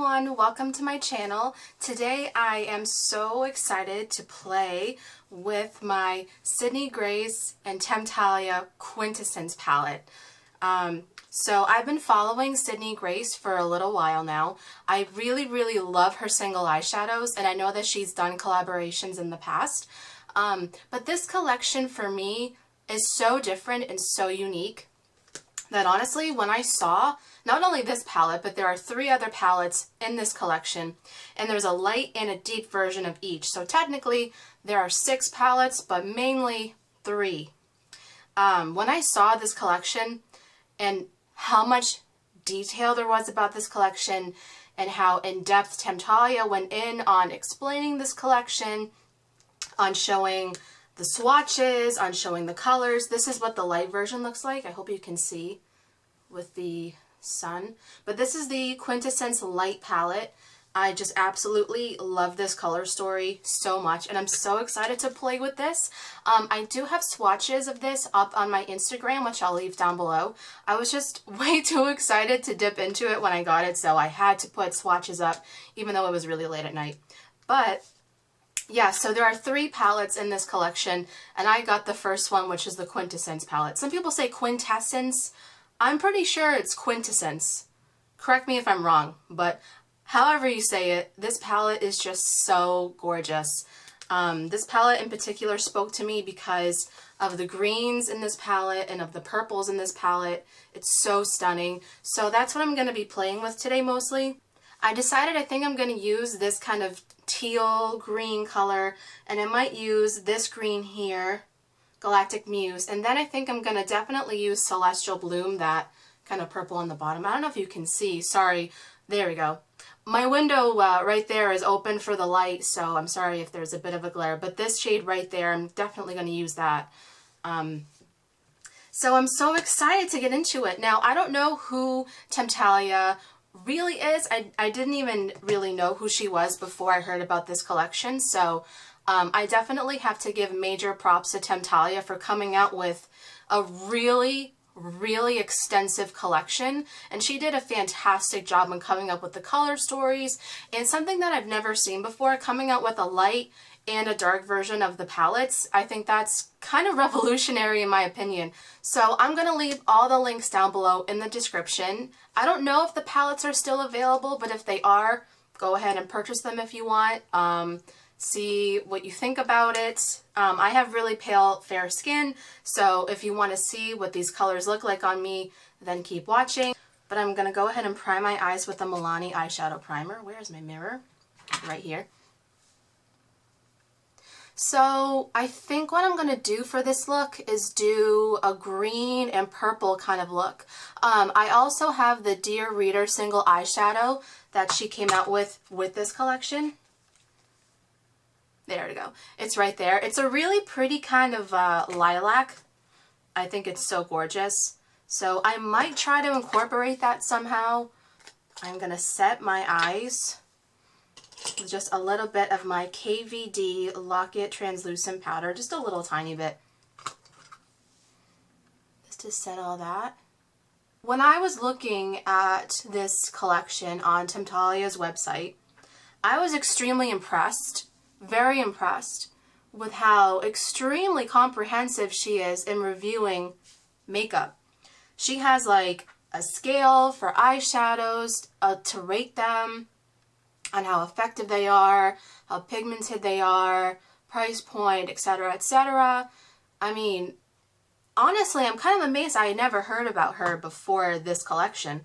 everyone, welcome to my channel. Today I am so excited to play with my Sydney Grace and Temptalia Quintessence palette. So I've been following Sydney Grace for a little while now. I really love her single eyeshadows, and I know that she's done collaborations in the past. But this collection for me is so different and so unique that honestly, when I saw not only this palette, but there are 3 other palettes in this collection, and there's a light and a deep version of each. So technically, there are 6 palettes, but mainly 3. When I saw this collection and how much detail there was about this collection and how in-depth Temptalia went in on explaining this collection, on showing the swatches, on showing the colors. This is what the light version looks like. I hope you can see with the sun. But this is the Quintessence light palette. I just absolutely love this color story so much, and I'm so excited to play with this. I do have swatches of this up on my Instagram, which I'll leave down below. I was just way too excited to dip into it when I got it, so I had to put swatches up, even though it was really late at night. But yeah, so there are 3 palettes in this collection, and I got the first one, which is the Quintessence palette. Some people say Quintessence. I'm pretty sure it's Quintessence. Correct me if I'm wrong, but however you say it, this palette is just so gorgeous. This palette in particular spoke to me because of the greens in this palette and of the purples in this palette. It's so stunning. So that's what I'm going to be playing with today mostly. I decided I think I'm going to use this kind of teal green color, and I might use this green here, Galactic Muse, and then I think I'm going to definitely use Celestial Bloom, that kind of purple on the bottom. I don't know if you can see. Sorry. There we go. My window right there is open for the light, so I'm sorry if there's a bit of a glare, but this shade right there, I'm definitely going to use that. So I'm so excited to get into it. Now, I don't know who Temptalia really is. I didn't even really know who she was before I heard about this collection, so I definitely have to give major props to Temptalia for coming out with a really extensive collection, and she did a fantastic job in coming up with the color stories, and something that I've never seen before, coming out with a light and a dark version of the palettes. I think that's kind of revolutionary in my opinion. So I'm going to leave all the links down below in the description. I don't know if the palettes are still available, but if they are, go ahead and purchase them if you want. See what you think about it. I have really pale, fair skin, so if you want to see what these colors look like on me, then keep watching. But I'm going to go ahead and prime my eyes with the Milani eyeshadow primer. Where's my mirror? Right here. So I think what I'm going to do for this look is do a green and purple kind of look. I also have the Dear Reader single eyeshadow that she came out with this collection. There we go. It's right there. It's a really pretty kind of lilac. I think it's so gorgeous. So I might try to incorporate that somehow. I'm going to set my eyes with just a little bit of my KVD Lock-It Translucent powder. Just a little tiny bit. Just to set all that. When I was looking at this collection on Temptalia's website, I was extremely impressed. Very impressed with how extremely comprehensive she is in reviewing makeup. She has like a scale for eyeshadows to rate them on how effective they are, how pigmented they are, price point, etc., etc. I mean, honestly, I'm kind of amazed I had never heard about her before this collection.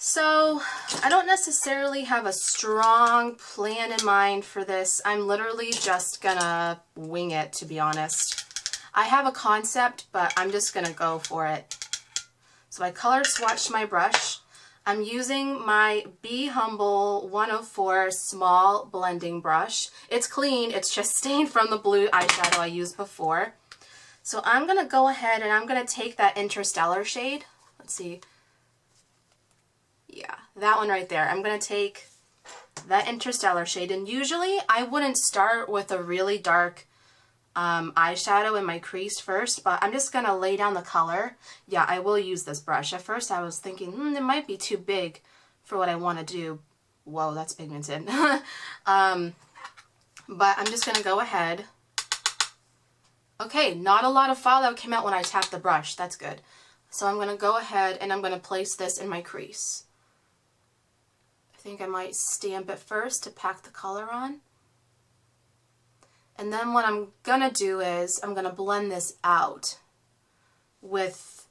So, I don't necessarily have a strong plan in mind for this. I'm literally just gonna wing it, to be honest. I have a concept, but I'm just gonna go for it. So I color swatched my brush. I'm using my Be Humble 104 small blending brush. It's clean, it's just stained from the blue eyeshadow I used before. So I'm gonna go ahead and I'm gonna take that Interstellar shade. Let's see. Yeah, that one right there. I'm going to take that Interstellar shade, and usually I wouldn't start with a really dark eyeshadow in my crease first, but I'm just going to lay down the color. Yeah, I will use this brush. At first I was thinking, it might be too big for what I want to do. Whoa, that's pigmented. But I'm just going to go ahead. Okay, not a lot of fallout came out when I tapped the brush. That's good. So I'm going to go ahead and I'm going to place this in my crease. I think I might stamp it first to pack the color on. And then what I'm going to do is I'm going to blend this out with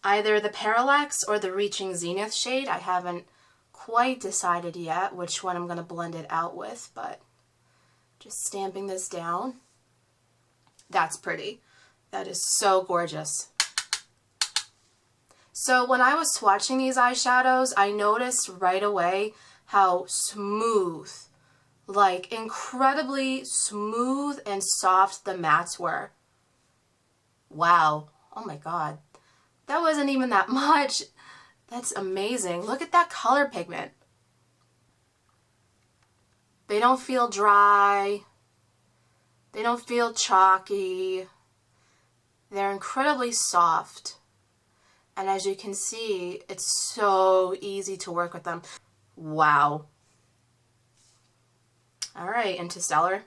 either the Parallax or the Reaching Zenith shade. I haven't quite decided yet which one I'm going to blend it out with, but just stamping this down. That's pretty. That is so gorgeous. So when I was swatching these eyeshadows, I noticed right away how smooth, like incredibly smooth and soft the mattes were. Wow. Oh my god. That wasn't even that much. That's amazing. Look at that color pigment. They don't feel dry. They don't feel chalky. They're incredibly soft. And as you can see, it's so easy to work with them. Wow. Alright, Interstellar.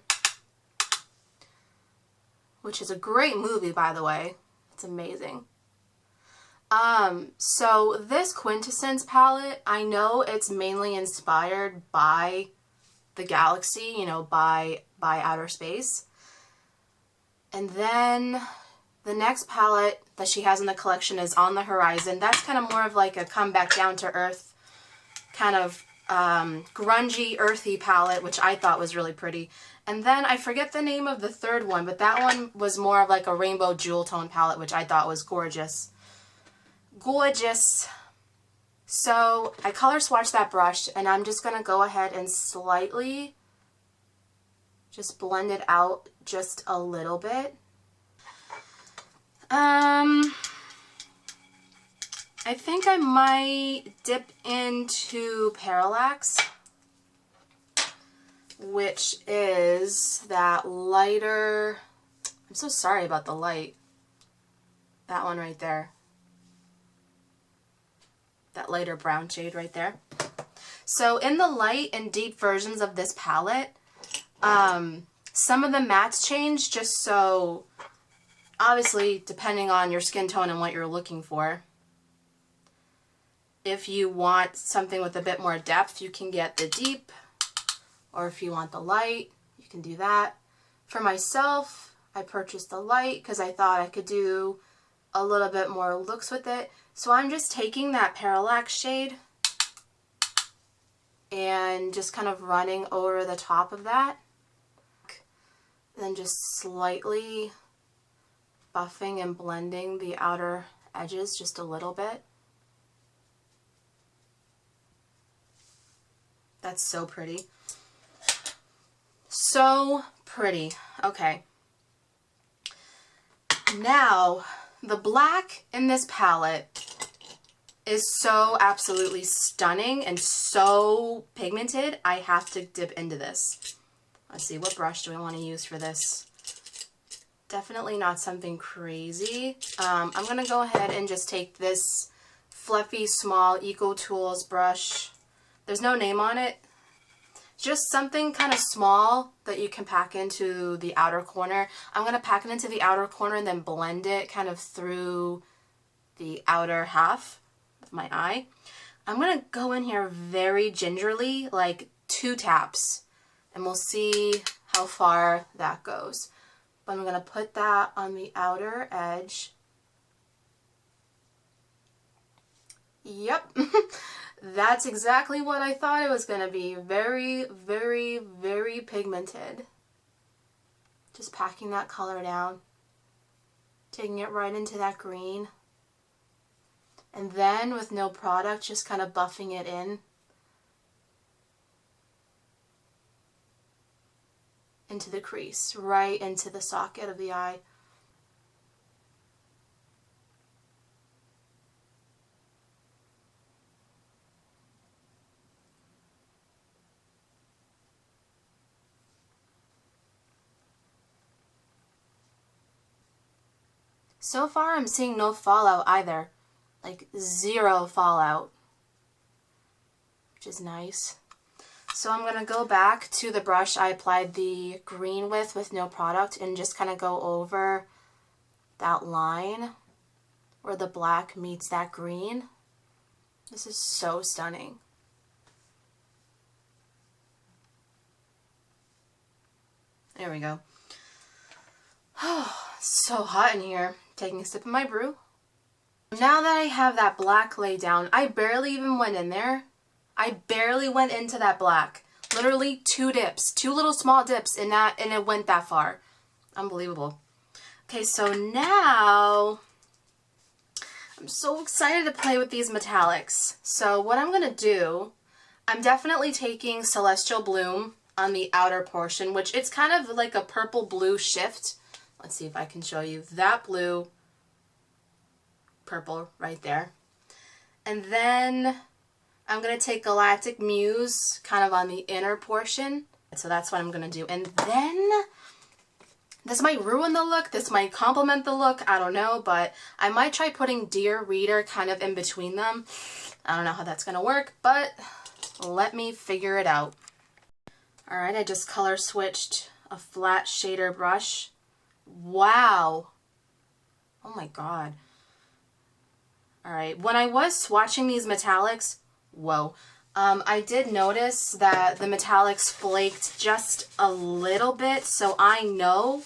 Which is a great movie, by the way. It's amazing. So this Quintessence palette, I know it's mainly inspired by the galaxy, you know, by outer space. And then the next palette that she has in the collection is On the Horizon. That's kind of more of like a come back down to earth, kind of grungy, earthy palette, which I thought was really pretty. And then I forget the name of the third one, but that one was more of like a rainbow jewel tone palette, which I thought was gorgeous. Gorgeous. So I color swatched that brush, and I'm just going to go ahead and slightly just blend it out just a little bit. I think I might dip into Parallax, which is that lighter, I'm so sorry about the light, that one right there. That lighter brown shade right there. So in the light and deep versions of this palette, some of the mattes change just so, obviously depending on your skin tone and what you're looking for. If you want something with a bit more depth, you can get the deep, or if you want the light, you can do that. For myself, I purchased the light because I thought I could do a little bit more looks with it. So I'm just taking that Parallax shade and just kind of running over the top of that. Then just slightly buffing and blending the outer edges just a little bit. That's so pretty. So pretty. Okay. Now, the black in this palette is so absolutely stunning and so pigmented. I have to dip into this. Let's see, what brush do I want to use for this? Definitely not something crazy. I'm going to go ahead and just take this fluffy, small Eco Tools brush. There's no name on it. Just something kind of small that you can pack into the outer corner. I'm going to pack it into the outer corner and then blend it kind of through the outer half of my eye. I'm going to go in here very gingerly, like 2 taps, and we'll see how far that goes. But I'm going to put that on the outer edge. Yep. That's exactly what I thought it was going to be. Very, very, very pigmented. Just packing that color down. Taking it right into that green. And then with no product, just kind of buffing it in. Into the crease. Right into the socket of the eye. So far, I'm seeing no fallout either. Like, 0 fallout. which is nice. So I'm going to go back to the brush I applied the green with no product and just kind of go over that line where the black meets that green. This is so stunning. There we go. Oh, so hot in here. Taking a sip of my brew. Now that I have that black laid down, I barely even went in there. I barely went into that black. Literally 2 dips, 2 little small dips in that, and it went that far. Unbelievable. Okay, so now I'm so excited to play with these metallics. So what I'm gonna do, I'm definitely taking Celestial Bloom on the outer portion, which it's kind of like a purple blue shift. Let's see if I can show you that blue, purple right there. And then I'm going to take Galactic Muse kind of on the inner portion. So that's what I'm going to do. And then this might ruin the look. This might complement the look. I don't know. But I might try putting Dear Reader kind of in between them. I don't know how that's going to work. But let me figure it out. Alright, I just color switched a flat shader brush. Wow. Oh my god. Alright, when I was swatching these metallics, whoa, I did notice that the metallics flaked just a little bit, so I know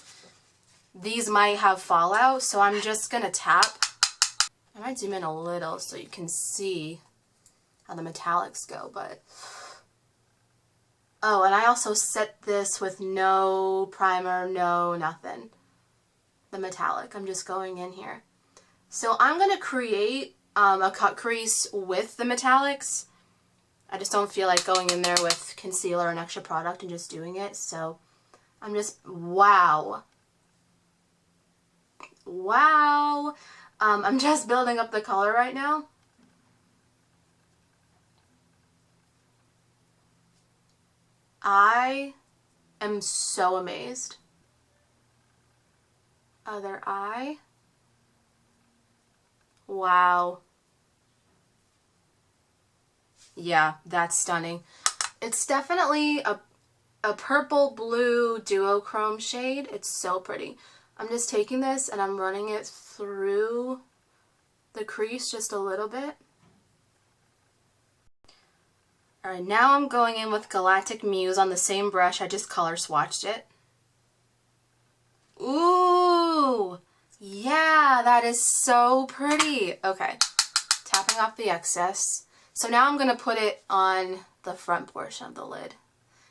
these might have fallout, so I'm just going to tap. I might zoom in a little so you can see how the metallics go, but... Oh, and I also set this with no primer, no nothing. The metallic. I'm just going in here. So I'm going to create a cut crease with the metallics. I just don't feel like going in there with concealer and extra product and just doing it. So I'm just, wow. Wow. I'm just building up the color right now. I am so amazed. Other eye. Wow. Yeah, that's stunning. It's definitely a purple blue duochrome shade. It's so pretty. I'm just taking this and I'm running it through the crease just a little bit. Alright, now I'm going in with Galactic Muse on the same brush. I just color swatched it. Ooh! Yeah, that is so pretty. Okay, tapping off the excess. So now I'm going to put it on the front portion of the lid.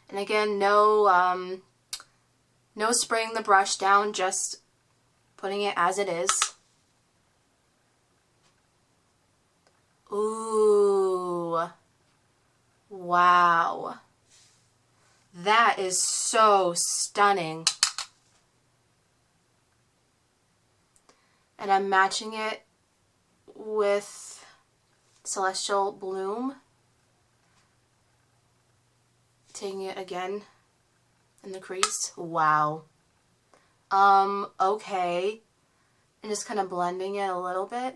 And again, no spraying the brush down, just putting it as it is. Ooh. Wow. That is so stunning. And I'm matching it with Celestial Bloom. Taking it again in the crease. Wow. Okay. And just kind of blending it a little bit.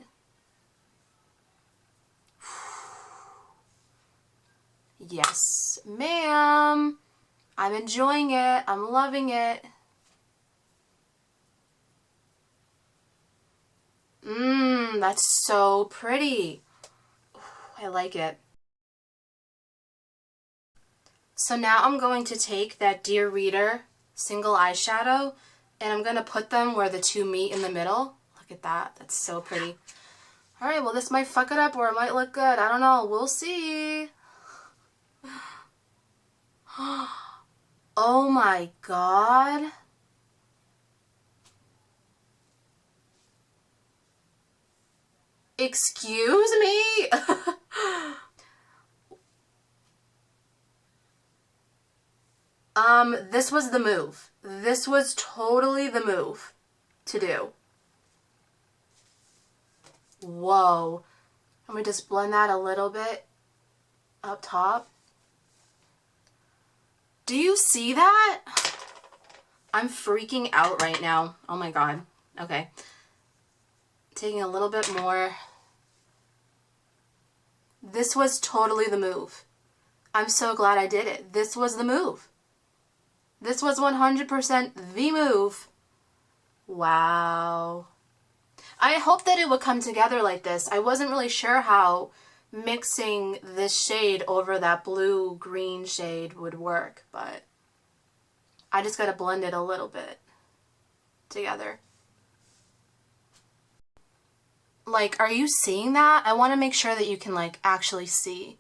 Yes, ma'am. I'm enjoying it. I'm loving it. That's so pretty. I like it. So now I'm going to take that Dear Reader single eyeshadow and I'm going to put them where the two meet in the middle. Look at that. That's so pretty. Alright, well this might fuck it up or it might look good. I don't know. We'll see. Oh my god. Excuse me? This was the move. This was totally the move to do. Whoa. Let me just blend that a little bit up top. Do you see that? I'm freaking out right now. Oh my god. Okay. Taking a little bit more. This was totally the move. I'm so glad I did it. This was the move. This was 100% the move. Wow. I hoped that it would come together like this. I wasn't really sure how mixing this shade over that blue-green shade would work, but I just gotta blend it a little bit together. Like, are you seeing that? I want to make sure that you can, like, actually see.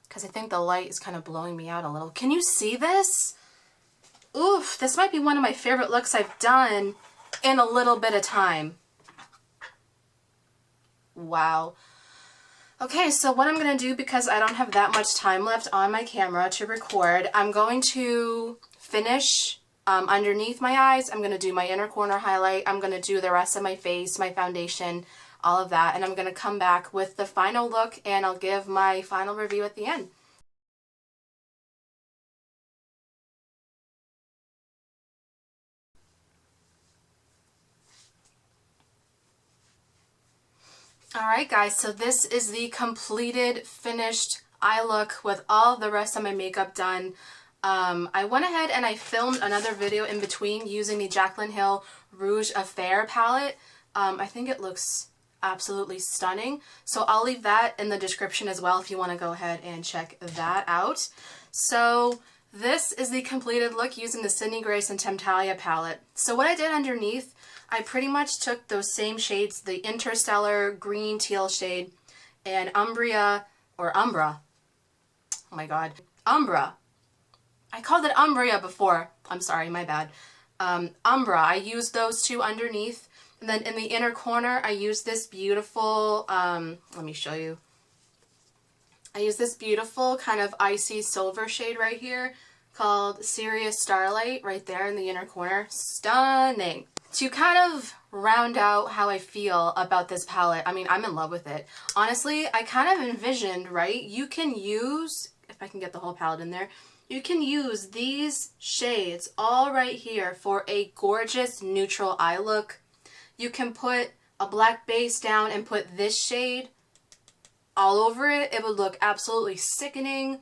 Because I think the light is kind of blowing me out a little. Can you see this? Oof, this might be one of my favorite looks I've done in a little bit of time. Wow. Okay, so what I'm going to do, because I don't have that much time left on my camera to record, I'm going to finish underneath my eyes. I'm going to do my inner corner highlight. I'm going to do the rest of my face, my foundation, all of that. And I'm going to come back with the final look and I'll give my final review at the end. Alright guys, so this is the completed, finished eye look with all the rest of my makeup done. I went ahead and I filmed another video in between using the Jaclyn Hill Rouge Affair palette. I think it looks absolutely stunning. So I'll leave that in the description as well if you want to go ahead and check that out. So this is the completed look using the Sydney Grace and Temptalia palette. So what I did underneath, I pretty much took those same shades, the Interstellar green teal shade and Umbra. Oh my god. Umbra. I called it Umbra before. I'm sorry, my bad. Umbra. I used those two underneath. And then in the inner corner, I used this beautiful, let me show you. I used this beautiful kind of icy silver shade right here called Serious Starlight right there in the inner corner. Stunning. To kind of round out how I feel about this palette, I mean, I'm in love with it. Honestly, I kind of envisioned, right? You can use, if I can get the whole palette in there, you can use these shades all right here for a gorgeous neutral eye look. You can put a black base down and put this shade all over it. It would look absolutely sickening.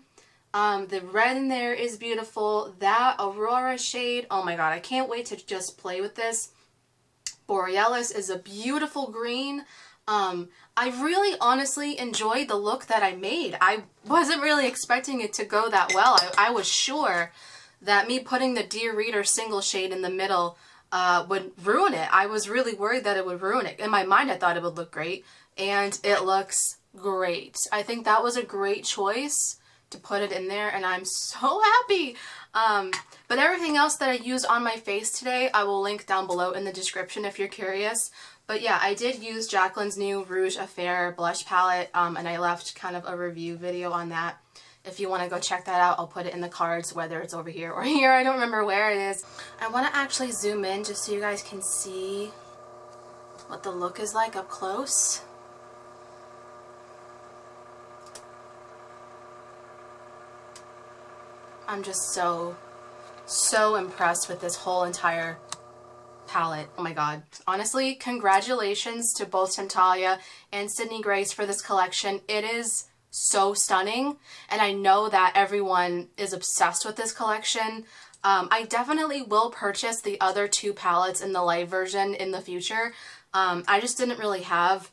The red in there is beautiful. That Aurora shade, oh my god, I can't wait to just play with this. Borealis is a beautiful green. I really honestly enjoyed the look that I made. I wasn't really expecting it to go that well. I was sure that me putting the Dear Reader single shade in the middle would ruin it. I was really worried that it would ruin it. In my mind, I thought it would look great, and it looks great. I think that was a great choice to put it in there, and I'm so happy. But everything else that I used on my face today, I will link down below in the description if you're curious. But yeah, I did use Jaclyn's new Rouge Affair blush palette, and I left kind of a review video on that. If you want to go check that out, I'll put it in the cards, whether it's over here or here. I don't remember where it is. I want to actually zoom in just so you guys can see what the look is like up close. I'm just so impressed with this whole entire palette. Oh my god. Honestly, congratulations to both Temptalia and Sydney Grace for this collection. It is so stunning, and I know that everyone is obsessed with this collection. I definitely will purchase the other two palettes in the light version in the future. I just didn't really have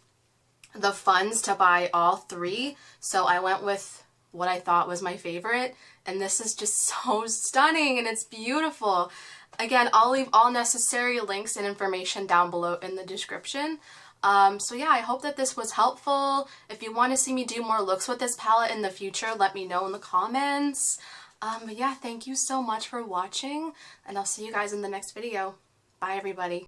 the funds to buy all three, so I went with what I thought was my favorite, and this is just so stunning and it's beautiful. Again, I'll leave all necessary links and information down below in the description. So yeah, I hope that this was helpful. If you want to see me do more looks with this palette in the future, let me know in the comments. But yeah, thank you so much for watching, and I'll see you guys in the next video. Bye everybody.